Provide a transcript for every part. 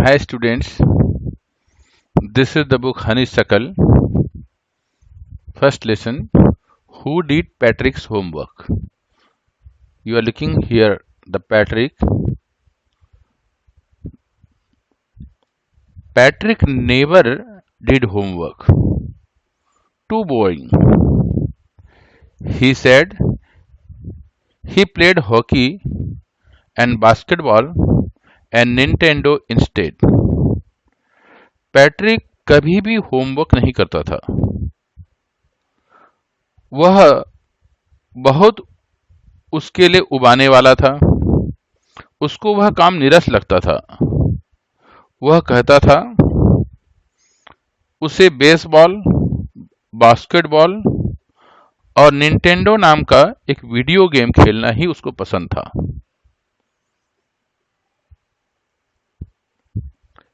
Hi students, this is the book Honeysuckle. First lesson, who did Patrick's homework? You are looking here, the Patrick. Patrick never did homework. Too boring. He said he played hockey and basketball and Nintendo instead. Patrick कभी भी homework नहीं करता था। वह बहुत उसके लिए उबाने वाला था। उसको वह काम नीरस लगता था। वह कहता था उसे बेसबॉल, बास्केटबॉल और निंटेंडो नाम का एक वीडियो गेम खेलना ही उसको पसंद था।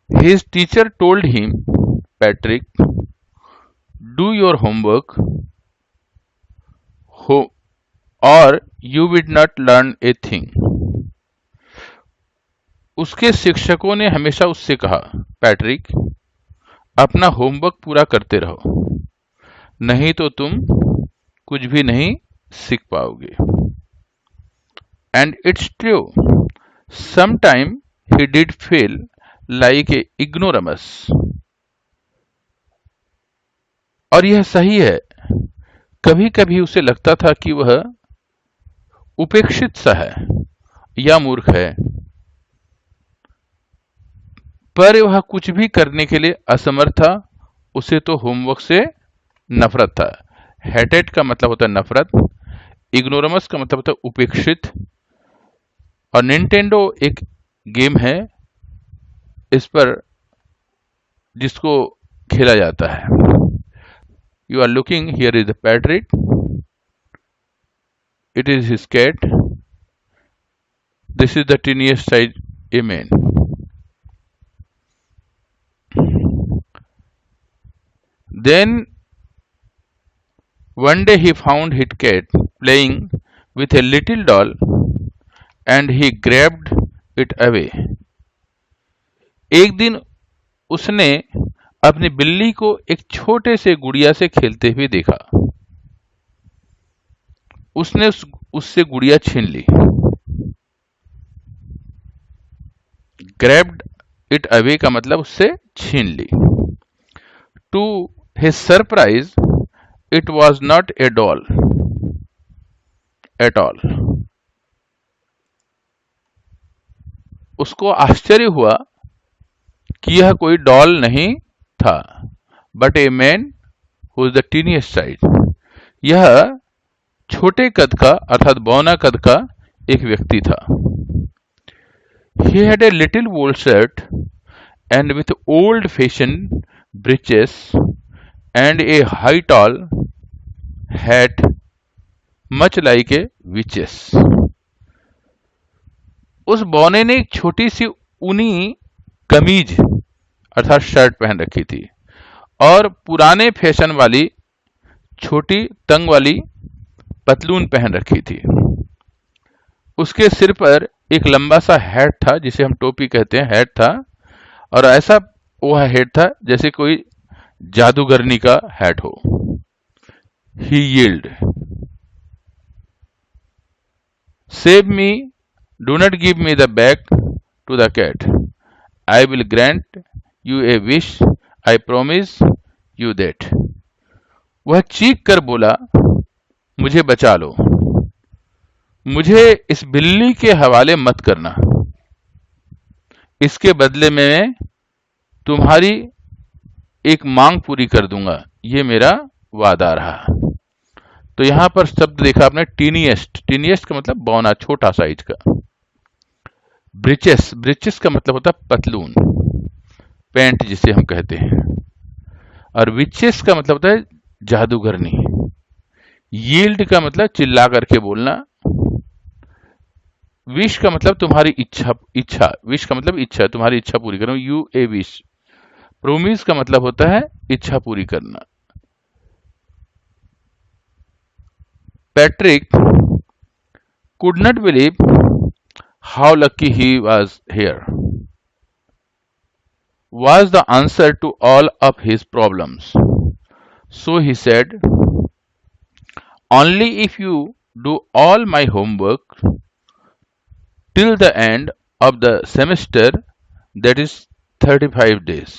His teacher told him, Patrick, do your homework or you will not learn a thing. उसके शिक्षकों ने हमेशा उससे कहा, पैट्रिक, अपना होमवर्क पूरा करते रहो, नहीं तो तुम कुछ भी नहीं सीख पाओगे। And it's true. Sometime he did feel like a ignoramus. और यह सही है, कभी कभी उसे लगता था कि वह उपेक्षित सा है या मूर्ख है, पर वह कुछ भी करने के लिए असमर्थ था। उसे तो होमवर्क से नफरत था। हेटेड का मतलब होता है नफरत, इग्नोरमस का मतलब होता है उपेक्षित, और निंटेंडो एक गेम है इस पर जिसको खेला जाता है। You are looking here is the Patrick, it is his cat, this is the tiniest size a man. Then one day he found his cat playing with a little doll and he grabbed it away. एक दिन उसने अपनी बिल्ली को एक छोटे से गुड़िया से खेलते हुए देखा। उसने उससे गुड़िया छीन ली। Grabbed it away का मतलब उससे छीन ली। To his surprise, it was not a doll at all. उसको आश्चर्य हुआ कि यह कोई डॉल नहीं था, but a man who is the teeniest size. यह छोटे कद का अर्थात बौना कद का एक व्यक्ति था। He had a little wool shirt and with old-fashioned breeches and a high tall hat much like a witch's. उस बौने ने एक छोटी सी ऊनी कमीज अर्थात शर्ट पहन रखी थी और पुराने फैशन वाली छोटी तंग वाली पतलून पहन रखी थी। उसके सिर पर एक लंबा सा हैट था जिसे हम टोपी कहते हैं, हैट था, और ऐसा वह हैट था जैसे कोई जादूगरनी का हैट हो। He yelled, "Save me! Do not give me the bag to the cat. I will grant you a wish. I promise you that." वह चीख कर बोला, मुझे बचा लो, मुझे इस बिल्ली के हवाले मत करना, इसके बदले में तुम्हारी एक मांग पूरी कर दूंगा, ये मेरा वादा रहा। तो यहां पर शब्द देखा आपने टीनिएस्ट, टीनिएस्ट का मतलब बौना, छोटा साइज का। ब्रिचेस, ब्रिचेस का मतलब होता है पतलून, पैंट जिसे हम कहते हैं, और विचेस का मतलब होता है जादूगरनी। यील्ड का मतलब चिल्ला करके बोलना। विश का मतलब तुम्हारी इच्छा, इच्छा, विश का मतलब इच्छा, तुम्हारी इच्छा पूरी करो, यू ए विश। प्रोमिस का मतलब होता है इच्छा पूरी करना। Patrick could not believe how lucky he was here. was the answer to all of his problems. So he said, only if you do all my homework till the end of the semester, that is 35 days.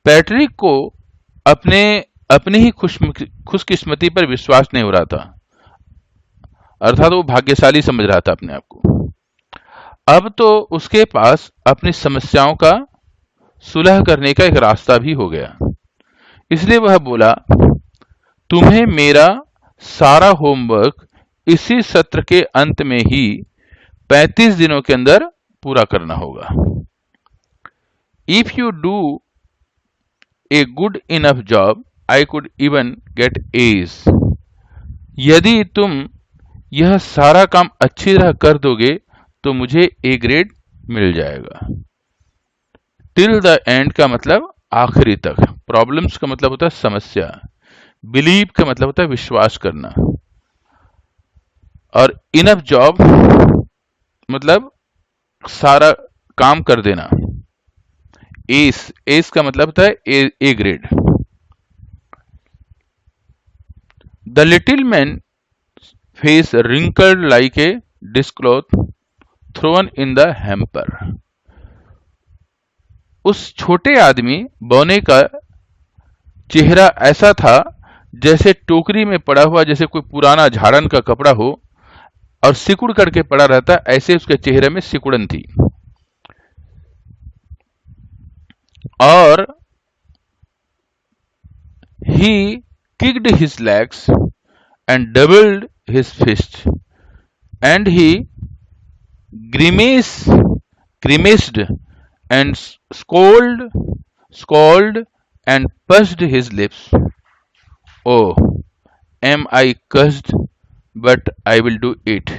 Patrick को अपने अपनी ही खुशकिस्मती पर विश्वास नहीं हो रहा था, अर्थात वो भाग्यशाली समझ रहा था अपने आप को। अब तो उसके पास अपनी समस्याओं का सुलह करने का एक रास्ता भी हो गया। इसलिए वह बोला, तुम्हें मेरा सारा होमवर्क इसी सत्र के अंत में ही 35 दिनों के अंदर पूरा करना होगा। If you do a good enough job I could even get edge. यदि तुम यह सारा काम अच्छी तरह कर दोगे तो मुझे ए ग्रेड मिल जाएगा। टिल द एंड का मतलब आखिरी तक, प्रॉब्लम्स का मतलब होता है समस्या, बिलीव का मतलब होता है विश्वास करना, और इनफ जॉब मतलब सारा काम कर देना। एस, एस का मतलब होता है a grade. The little man face wrinkled like a dishcloth thrown in the hamper. उस छोटे आदमी बौने का चेहरा ऐसा था जैसे टोकरी में पड़ा हुआ, जैसे कोई पुराना झाड़न का कपड़ा हो और सिकुड़ करके पड़ा रहता, ऐसे उसके चेहरे में सिकुड़न थी। और he kicked his legs and doubled his fists, and he grimaced and scolded and pursed his lips. Oh, am I cursed? But I will do it.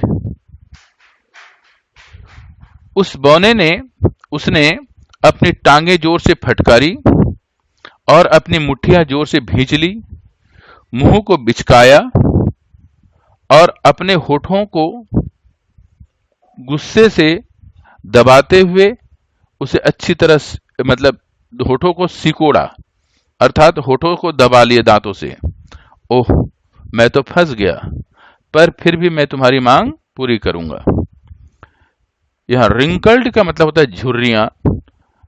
उसने अपनी टांगे जोर से फटकारी और अपनी मुट्ठियां जोर से भींच ली, मुंह को बिचकाया और अपने होठों को गुस्से से दबाते हुए उसे अच्छी तरह मतलब होठों को सिकोड़ा, अर्थात होठों को दबा लिए दांतों से। ओह, मैं तो फंस गया, पर फिर भी मैं तुम्हारी मांग पूरी करूंगा। यहां रिंकल्ड का मतलब होता है झुर्रियां,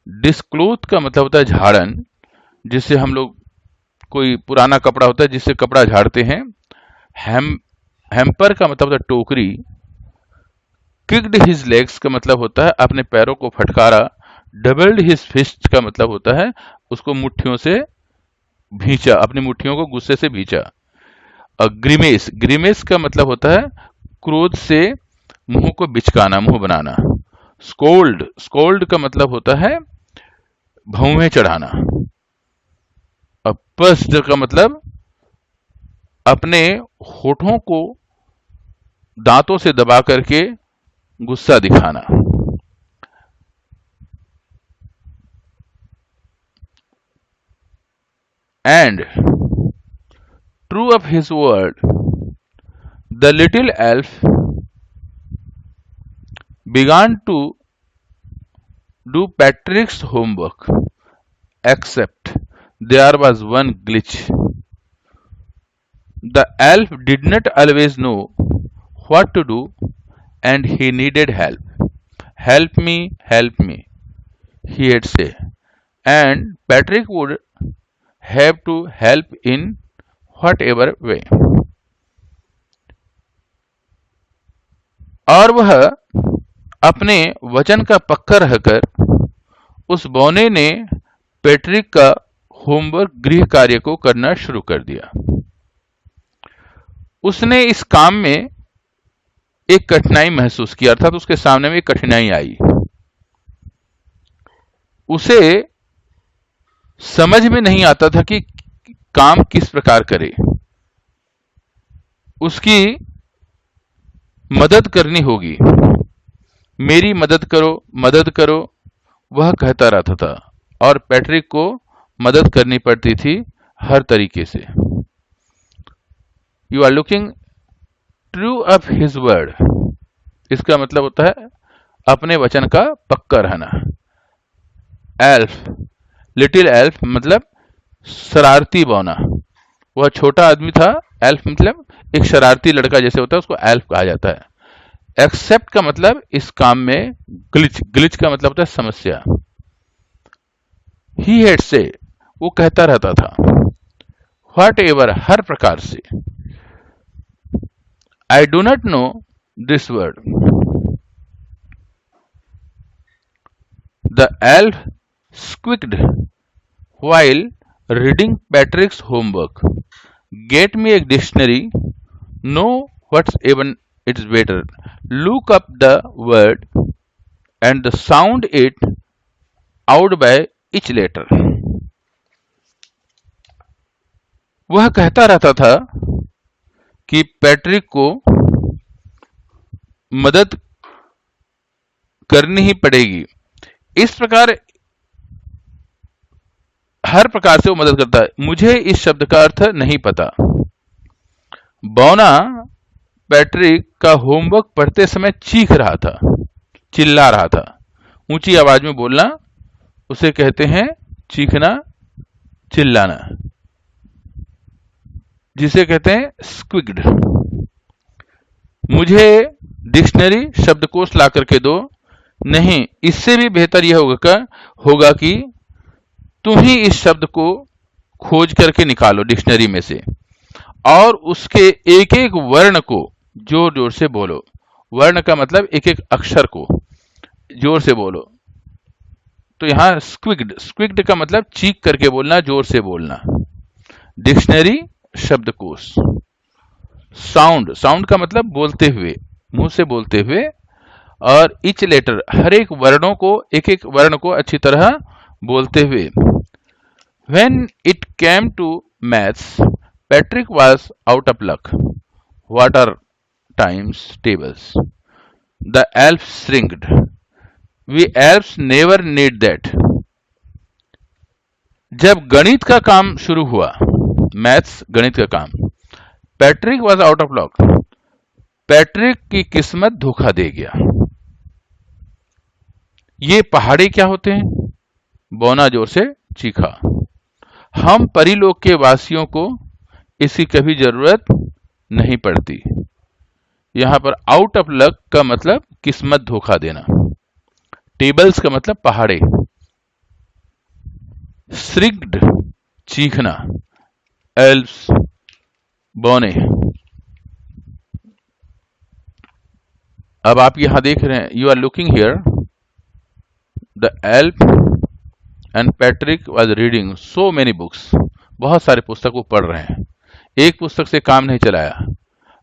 डिस्क्लोथ का मतलब होता है झाड़न, जिससे हम लोग कोई पुराना कपड़ा होता है जिससे कपड़ा झाड़ते हैं। हैम्पर का मतलब होता है टोकरी। किक्ड हिज लेग्स का मतलब होता है अपने पैरों को फटकारा। डबल्ड हिज फिस्ट का मतलब होता है उसको मुट्ठियों से भींचा, अपनी मुट्ठियों को गुस्से से भींचा। और ग्रीमेस का मतलब होता है क्रोध से मुंह को बिचकाना, मुंह बनाना। स्कोल्ड का मतलब होता है भौं चढ़ाना। और पस्ड का मतलब अपने होठों को दांतों से दबा करके गुस्सा दिखाना। And true of his word, the little elf began to do Patrick's homework, except there was one glitch. The elf did not always know what to do, and he needed help. Help me, he had said, and Patrick would have to help in whatever way. और वह अपने वचन का पक्का रहकर उस बौने ने पैट्रिक का होमवर्क गृह कार्य को करना शुरू कर दिया। उसने इस काम में एक कठिनाई महसूस की, अर्थात उसके सामने में एक कठिनाई आई। उसे समझ में नहीं आता था कि काम किस प्रकार करे। उसकी मदद करनी होगी, मेरी मदद करो, वह कहता रहता था, और पैट्रिक को मदद करनी पड़ती थी हर तरीके से। You are looking true of his word, इसका मतलब होता है अपने वचन का पक्का रहना। एल्फ, लिटिल एल्फ मतलब शरारती बौना। वह छोटा आदमी था। एल्फ मतलब एक शरारती लड़का जैसे होता है, उसको एल्फ कहा जाता है। एक्सेप्ट का मतलब इस काम में ग्लिच, ग्लिच का मतलब होता है समस्या। ही हैड से, वो कहता रहता था। व्हाट एवर, हर प्रकार से। I do not know this word. The elf squeaked while reading Patrick's homework. Get me a dictionary. Know what's even it's better. Look up the word and sound it out by each letter. वह कहता रहता था कि Patrick को मदद करनी ही पड़ेगी। इस प्रकार हर प्रकार से वो मदद करता है। मुझे इस शब्द का अर्थ नहीं पता। बौना पैट्रिक का होमवर्क पढ़ते समय चीख रहा था, चिल्ला रहा था। ऊंची आवाज में बोलना उसे कहते हैं चीखना, चिल्लाना, जिसे कहते हैं स्क्विक्ड। मुझे डिक्शनरी, शब्दकोश ला करके दो। नहीं, इससे भी बेहतर यह होगा कि तुम ही इस शब्द को खोज करके निकालो डिक्शनरी में से और उसके एक एक वर्ण को जोर जोर से बोलो। वर्ण का मतलब एक एक अक्षर को जोर से बोलो। तो यहां स्क्विक्ड, स्क्विक्ड का मतलब चीख करके बोलना, जोर से बोलना। डिक्शनरी, शब्दकोश। साउंड, साउंड का मतलब बोलते हुए, मुंह से बोलते हुए। और इच लेटर, हर एक वर्णों को, एक एक वर्ण को अच्छी तरह बोलते हुए। When it came to maths, Patrick was out of luck. What are times tables? The elf shrinked. We elves never need that. जब गणित का काम शुरू हुआ, मैथ्स गणित का काम, Patrick was out of luck. Patrick की किस्मत धोखा दे गया। ये पहाड़े क्या होते हैं? बौना जोर से चीखा। हम परिलोक के वासियों को इसकी कभी जरूरत नहीं पड़ती। यहां पर आउट ऑफ लक का मतलब किस्मत धोखा देना। टेबल्स का मतलब पहाड़े। श्रिक्ड, चीखना। एल्व्स, बौने। अब आप यहां देख रहे हैं, you are looking here, the elf and Patrick was reading so many books. बहुत सारे पुस्तक वो पढ़ रहे हैं। एक पुस्तक से काम नहीं चलाया,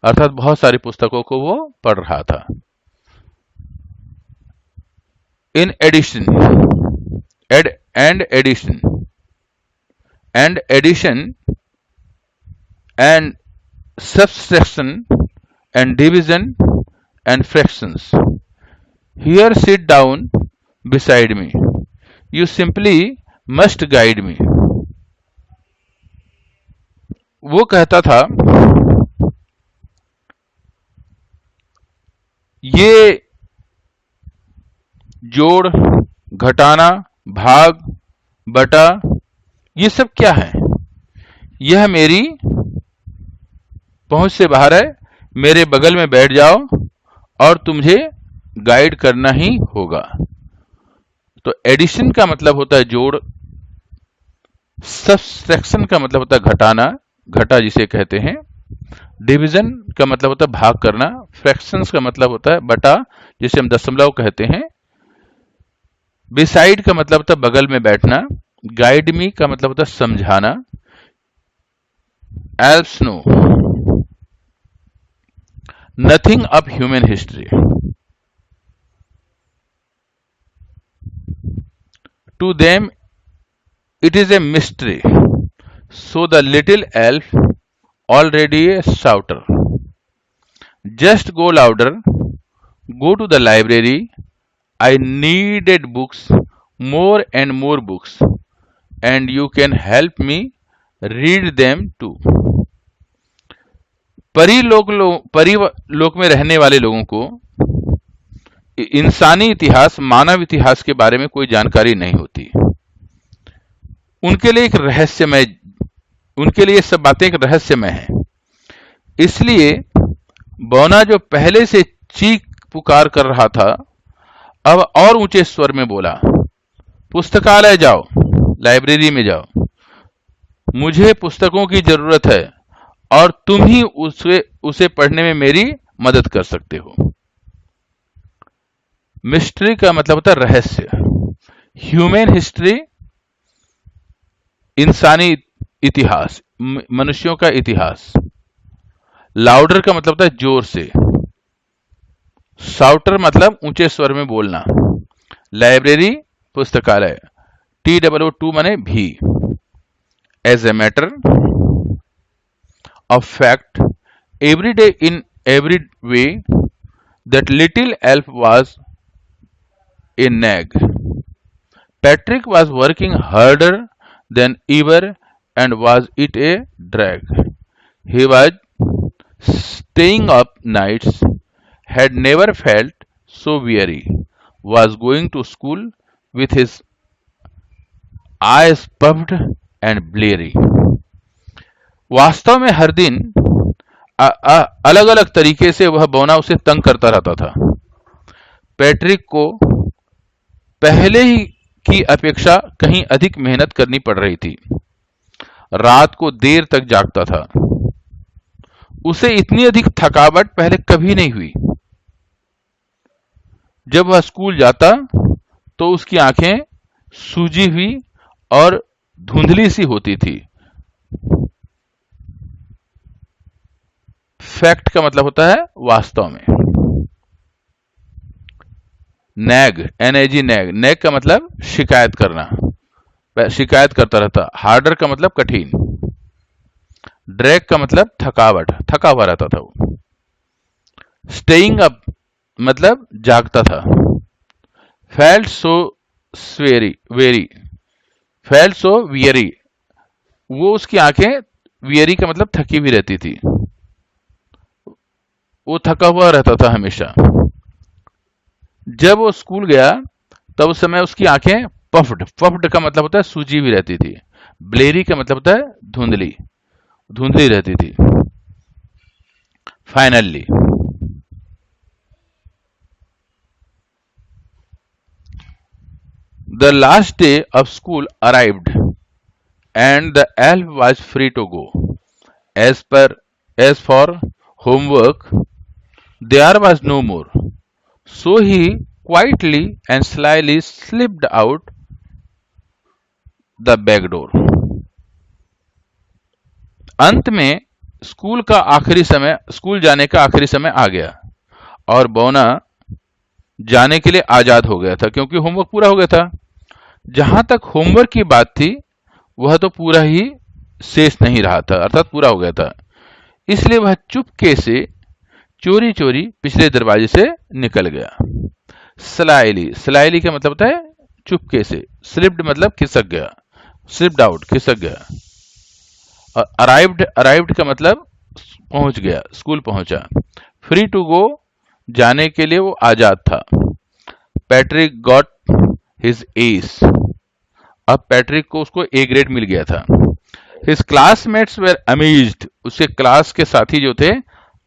अर्थात बहुत सारी पुस्तकों को वो पढ़ रहा था। In addition, and addition, and addition, and subtraction, and division, and fractions. Here sit down beside me. You simply must guide me. वो कहता था, ये जोड़, घटाना, भाग, बटा, ये सब क्या है? यह मेरी पहुंच से बाहर है। मेरे बगल में बैठ जाओ और तुझे गाइड करना ही होगा। तो एडिशन का मतलब होता है जोड़, सबट्रैक्शन का मतलब होता है घटाना, घटा जिसे कहते हैं। डिवीजन का मतलब होता है भाग करना। फ्रैक्शंस का मतलब होता है बटा, जिसे हम दशमलव कहते हैं। बिसाइड का मतलब होता है बगल में बैठना। गाइड मी का मतलब होता है समझाना। Elves know nothing of human history. To them it is a mystery. So the little elf, already a shouter, just go louder, go to the library. I needed books, more and more books, and you can help me read them too. परिलोक में रहने वाले लोगों को इंसानी इतिहास, मानव इतिहास के बारे में कोई जानकारी नहीं होती। उनके लिए एक रहस्यमय, उनके लिए सब बातें एक रहस्यमय है। इसलिए बौना जो पहले से चीख पुकार कर रहा था, अब और ऊंचे स्वर में बोला, पुस्तकालय जाओ, लाइब्रेरी में जाओ, मुझे पुस्तकों की जरूरत है और तुम ही उसे पढ़ने में मेरी मदद कर सकते हो। मिस्ट्री का मतलब होता है रहस्य। ह्यूमन हिस्ट्री, इंसानी इतिहास, मनुष्यों का इतिहास। लाउडर का मतलब होता है जोर से। साउटर मतलब ऊंचे स्वर में बोलना। लाइब्रेरी पुस्तकालय। TOO माने भी। As a matter of fact, every day in every way, that little elf was a nag. Patrick was working harder than ever, and was it a drag? He was staying up nights, had never felt so weary, was going to school with his eyes puffed and bleary. वास्तव में हर दिन अलग अलग तरीके से वह बौना उसे तंग करता रहता था। पैट्रिक को पहले ही की अपेक्षा कहीं अधिक मेहनत करनी पड़ रही थी। रात को देर तक जागता था। उसे इतनी अधिक थकावट पहले कभी नहीं हुई। जब वह स्कूल जाता तो उसकी आंखें सूजी हुई और धुंधली सी होती थी। फैक्ट का मतलब होता है वास्तव में। नैग, NAG, नैग, नैग का मतलब शिकायत करना, शिकायत करता रहता। हार्डर का मतलब कठिन। ड्रैग का मतलब थकावट, थका हुआ रहता था वो। स्टेइंग अप मतलब जागता था। Felt so very, felt so weary, वो उसकी आंखें, वियरी का मतलब थकी हुई रहती थी, वो थका हुआ रहता था हमेशा। जब वो स्कूल गया तब उस समय उसकी आंखें पफ्ड, पफ्ड का मतलब होता है सूजी हुई रहती थी। ब्लेरी का मतलब होता है धुंधली, धुंधली रहती थी। Finally, the last day of school arrived and the elf was free to go. As for homework, there was no more. So he quietly and slyly slipped out the back door. अंत में school जाने का आखिरी समय आ गया और बौना जाने के लिए आजाद हो गया था, क्योंकि होमवर्क पूरा हो गया था। जहां तक होमवर्क की बात थी वह तो पूरा ही शेष नहीं रहा था, अर्थात पूरा हो गया था। इसलिए वह चुपके से चोरी चोरी पिछले दरवाजे से निकल गया। स्लाइली, स्लाइली का मतलब होता है चुपके से। स्लिप्ड मतलब खिसक गया, स्लिप्ड आउट, खिसक गया। और अराइव्ड, अराइव्ड का मतलब पहुंच गया, स्कूल पहुंचा। फ्री टू गो, जाने के लिए वो आजाद था। पैट्रिक गॉट हिज एस, अब पैट्रिक को उसको A ग्रेड मिल गया था। हिज क्लासमेट्स वेर अमेज्ड, उसके क्लास के साथी जो थे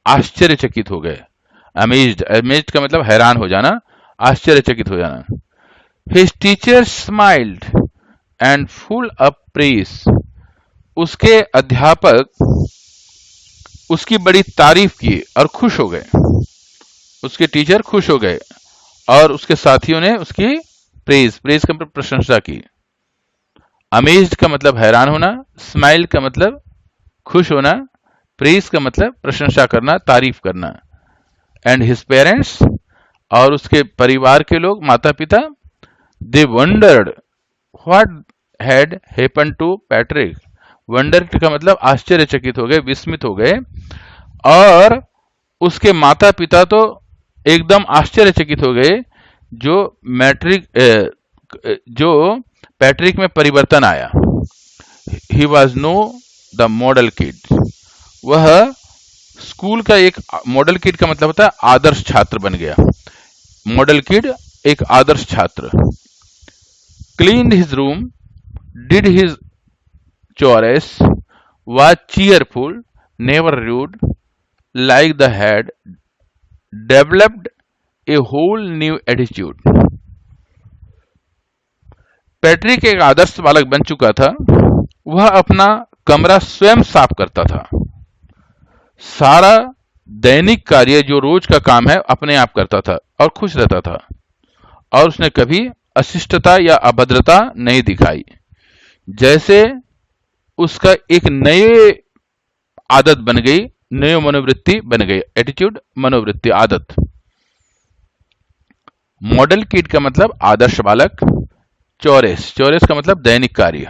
आश्चर्यचकित हो गए। अमेज्ड, अमेज्ड का मतलब हैरान हो जाना, आश्चर्यचकित हो जाना। His teacher smiled and full of praise, उसके अध्यापक उसकी बड़ी तारीफ की और खुश हो गए। उसके टीचर खुश हो गए और उसके साथियों ने उसकी प्रेज, प्रेज का मतलब प्रशंसा की। अमेज्ड का मतलब हैरान होना, स्माइल का मतलब खुश होना, प्रेज का मतलब प्रशंसा करना, तारीफ करना। एंड हिज पेरेंट्स, और उसके परिवार के लोग, माता पिता, they wondered what had happened to Patrick. Wondered का मतलब आश्चर्यचकित हो गए, विस्मित हो गए। और उसके माता पिता तो एकदम आश्चर्यचकित हो गए जो पैट्रिक में परिवर्तन आया। He was know the model kid, वह स्कूल का एक मॉडल किड का मतलब होता है आदर्श छात्र बन गया। मॉडल किड एक आदर्श छात्र। Cleaned his room, did his chores, was cheerful, never rude, like the head, developed a whole new attitude. Patrick एक आदर्श बालक बन चुका था। वह अपना कमरा स्वयं साफ करता था। सारा दैनिक कार्य जो रोज का काम है अपने आप करता था और खुश रहता था, और उसने कभी अशिष्टता या अभद्रता नहीं दिखाई। जैसे उसका एक नई आदत बन गई, नई मनोवृत्ति बन गई। एटीट्यूड, मनोवृत्ति, आदत। मॉडल किड का मतलब आदर्श बालक। चौरेस, चौरेस का मतलब दैनिक कार्य।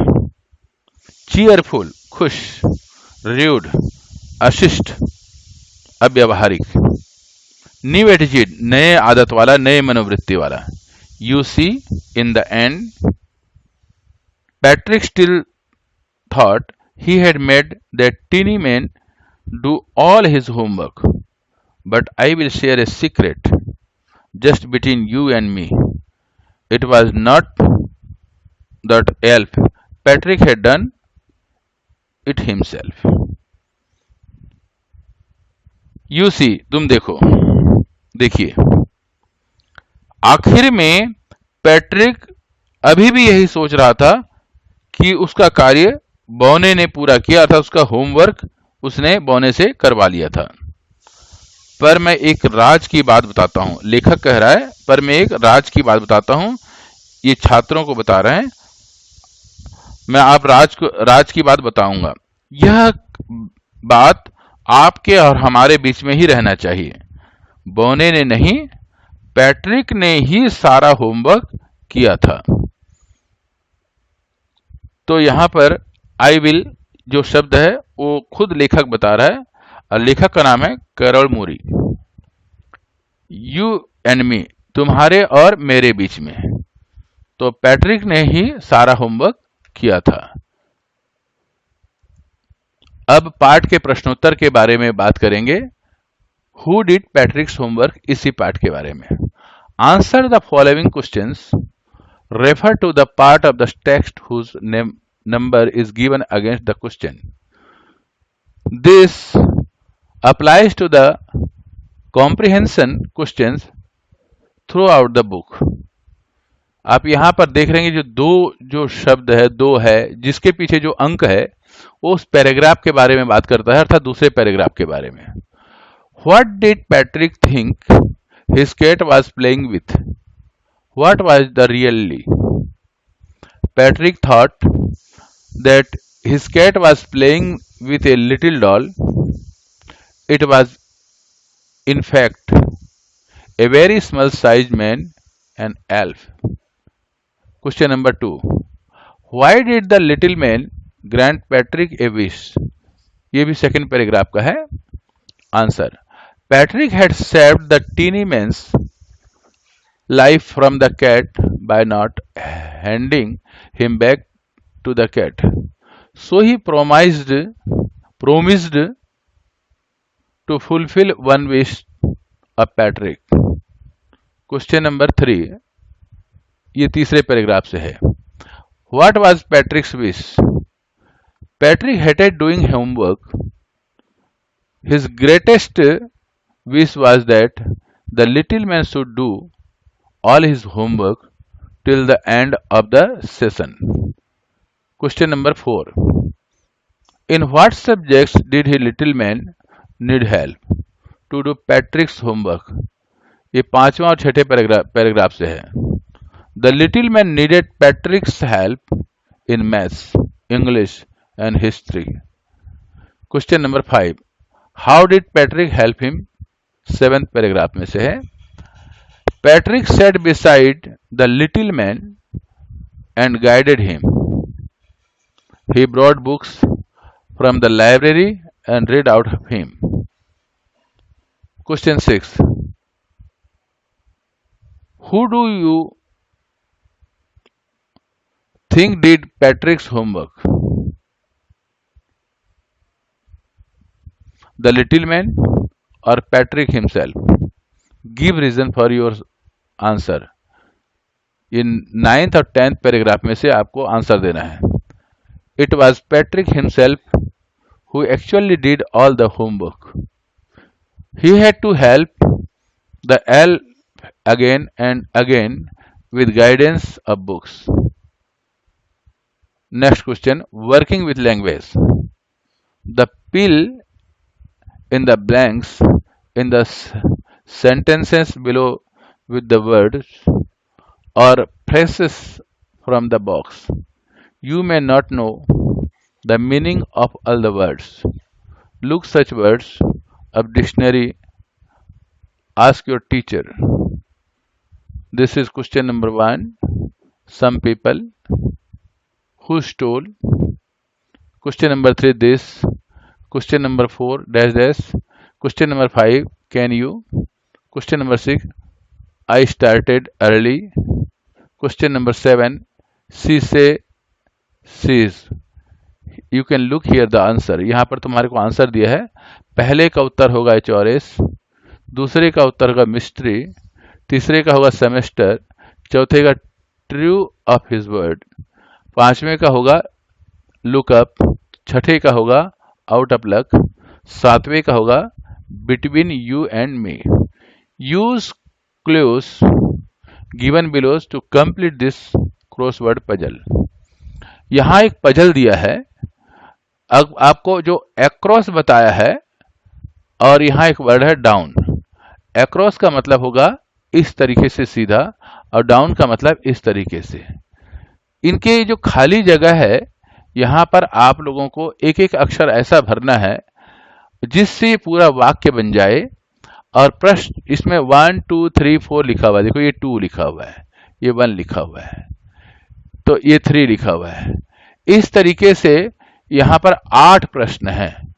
चीयरफुल, खुश। रूड, अशिष्ट, अव्यवहारिक। न्यू एटीट्यूड, नए आदत वाला, नए मनोवृत्ति वाला। You see, in the end Patrick still thought he had made that teeny man do all his homework. But I will share a secret just between you and me. It was not that elf. Patrick had done it himself. You see, तुम देखो, देखिए, आखिर में Patrick अभी भी यही सोच रहा था कि उसका कार्य बौने ने पूरा किया, अर्थात उसका होमवर्क उसने बौने से करवा लिया था। पर मैं एक राज की बात बताता हूं, लेखक कह रहा है, पर मैं एक राज की बात बताता हूं, ये छात्रों को बता रहे हैं। मैं आप राज की बात बताऊंगा। यह बात आपके और हमारे बीच में ही रहना चाहिए। बौने ने नहीं, पैट्रिक ने ही सारा होमवर्क किया था। तो यहां पर आई विल जो शब्द है वो खुद लेखक बता रहा है, और लेखक का नाम है Carol Murray. You and me, तुम्हारे और मेरे बीच में। तो पैट्रिक ने ही सारा होमवर्क किया था। अब पाठ के प्रश्नोत्तर के बारे में बात करेंगे। हु डिड पैट्रिक्स होमवर्क, इसी पाठ के बारे में। Answer the following questions, refer to the part of the text whose number is given against the question. This applies to the comprehension questions throughout the book. आप यहां पर देख रहे हैं जो शब्द है, दो है, जिसके पीछे जो अंक है वो उस पैराग्राफ के बारे में बात करता है, अर्थात दूसरे पैराग्राफ के बारे में। What did Patrick think his cat was playing with? What was the really? Patrick thought that his cat was playing with a little doll. It was, in fact, a very small sized man, an elf. Question number 2. Why did the little man grant Patrick a wish? ये भी second paragraph का है। Answer, Patrick had saved the teeny man's life from the cat by not handing him back to the cat. So he promised to fulfill one wish of Patrick. Question number 3, ये तीसरे paragraph से है। What was Patrick's wish? Patrick hated doing homework. His greatest wish was that the little man should do all his homework till the end of the session. Question number 4. In what subjects did he little man need help to do Patrick's homework? ये पांचवा और छठे paragraph से है। The little man needed Patrick's help in maths, English and history. Question number 5. How did Patrick help him? Seventh paragraph में से है। Patrick sat beside the little man and guided him. He brought books from the library and read out of him. Question 6. Who do you think did Patrick's homework? The little man or Patrick himself? Give reason for your answer. In 9th और 10th paragraph में से आपको answer देना है। It was Patrick himself who actually did all the homework. He had to help the elf again and again with guidance of books. Next question, working with language. The pill in the blanks in the sentences below with the words or phrases from the box. You may not know the meaning of all the words. Look such words up dictionary. Ask your teacher. This is question number 1. Some people. Who stole? Question number 3. This. Question number 4. Dash dash. Question number 5. Can you? Question number 6. I started early. Question number 7. She say she's. You can look here the answer. यहाँ पर तुम्हारे को answer दिया है. पहले का उत्तर होगा HRS, दूसरे का उत्तर होगा मिस्ट्री, तीसरे का होगा सेमेस्टर, चौथे का ट्रू ऑफ हिज वर्ड, पांचवें का होगा लुकअप, छठे का होगा आउट ऑफ लक, सातवें का होगा between you and me. Use clues given below to complete this crossword puzzle. यहां एक पजल दिया है. अब आपको जो एक्रॉस बताया है और यहां एक वर्ड है डाउन. एक्रॉस का मतलब होगा इस तरीके से सीधा और डाउन का मतलब इस तरीके से. इनके जो खाली जगह है यहां पर आप लोगों को एक एक अक्षर ऐसा भरना है जिससे पूरा वाक्य बन जाए. और प्रश्न इसमें 1 2 3 4 लिखा हुआ है. देखो ये 2 लिखा हुआ है, ये 1 लिखा हुआ है, तो ये 3 लिखा हुआ है. इस तरीके से यहां पर 8 प्रश्न हैं.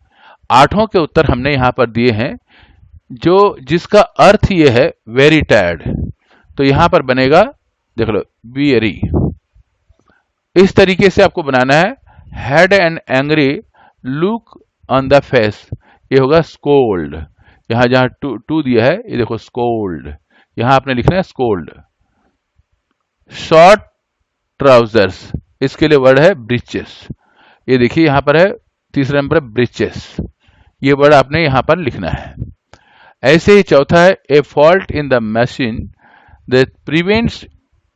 आठों के उत्तर हमने यहां पर दिए हैं जो जिसका अर्थ ये है वेरी टायर्ड. तो यहां पर बनेगा, देख लो, वेरी. इस तरीके से आपको बनाना है. Had an angry look on the face, ये होगा स्कोल्ड. यहां जहां टू दिया है ये देखो स्कोल्ड, यहां आपने लिखना है स्कोल्ड. शॉर्ट ट्राउजर्स, इसके लिए वर्ड है ब्रीचेस. ये देखिए यहां पर है तीसरे नंबर ब्रीचेस, ये वर्ड आपने यहां पर लिखना है. ऐसे ही चौथा है ए fault in the machine that prevents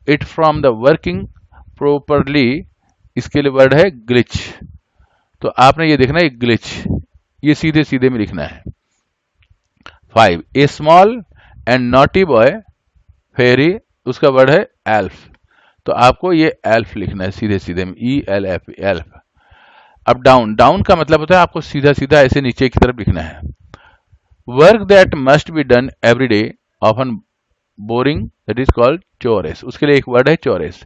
it from the working properly, इसके लिए वर्ड है ग्लिच. तो आपने ये देखना है ग्लिच, ये सीधे सीधे में लिखना है. 5 ए स्मॉल एंड नॉटी बॉय फेरी, उसका वर्ड है एल्फ. तो आपको ये एल्फ लिखना है सीधे सीधे में, ELF, एल्फ. अब डाउन, डाउन का मतलब होता है आपको सीधा सीधा ऐसे नीचे की तरफ लिखना है. Work that must be done every day often boring, that is called chores. उसके लिए एक वर्ड है चोरेस.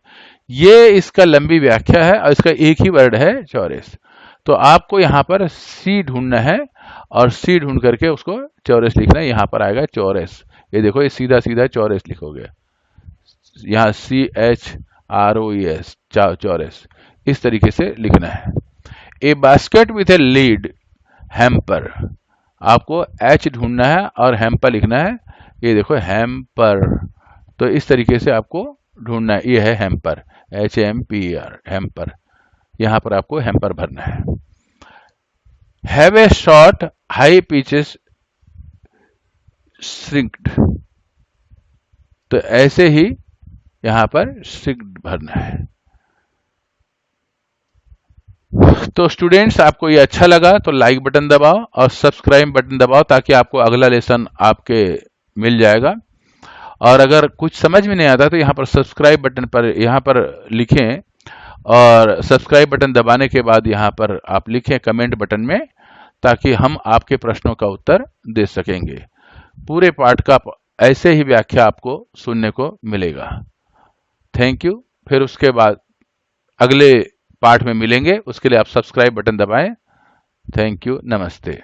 ये इसका लंबी व्याख्या है और इसका एक ही वर्ड है चोरेस. तो आपको यहाँ पर सी ढूंढना है और सी ढूंढ करके उसको चौरस लिखना है. यहाँ पर आएगा चौरस, ये देखो ये सीधा सीधा चौरस लिखोगे. यहाँ CHROES, चौरस, इस तरीके से लिखना है. ए basket with a lead hamper, आपको H ढूंढना है और हैम्पर लिखना है. ये देखो हैम्पर, तो इस तरीके से आपको ढूंढना है. ये है हैम्पर, HMPER, हैम्पर. यहां पर आपको हैम्पर भरना है. Have a short high pitches shrinked, तो ऐसे ही यहां पर श्रिंक्ड भरना है. तो स्टूडेंट्स, आपको ये अच्छा लगा तो लाइक बटन दबाओ और सब्सक्राइब बटन दबाओ ताकि आपको अगला लेसन आपके मिल जाएगा. और अगर कुछ समझ में नहीं आता तो यहाँ पर सब्सक्राइब बटन पर यहाँ पर लिखें और सब्सक्राइब बटन दबाने के बाद यहाँ पर आप लिखें कमेंट बटन में, ताकि हम आपके प्रश्नों का उत्तर दे सकेंगे. पूरे पाठ का ऐसे ही व्याख्या आपको सुनने को मिलेगा. Thank you. फिर उसके बाद अगले पाठ में मिलेंगे, उसके लिए आप सब्सक्राइब बटन दबाएं. Thank you. नमस्ते.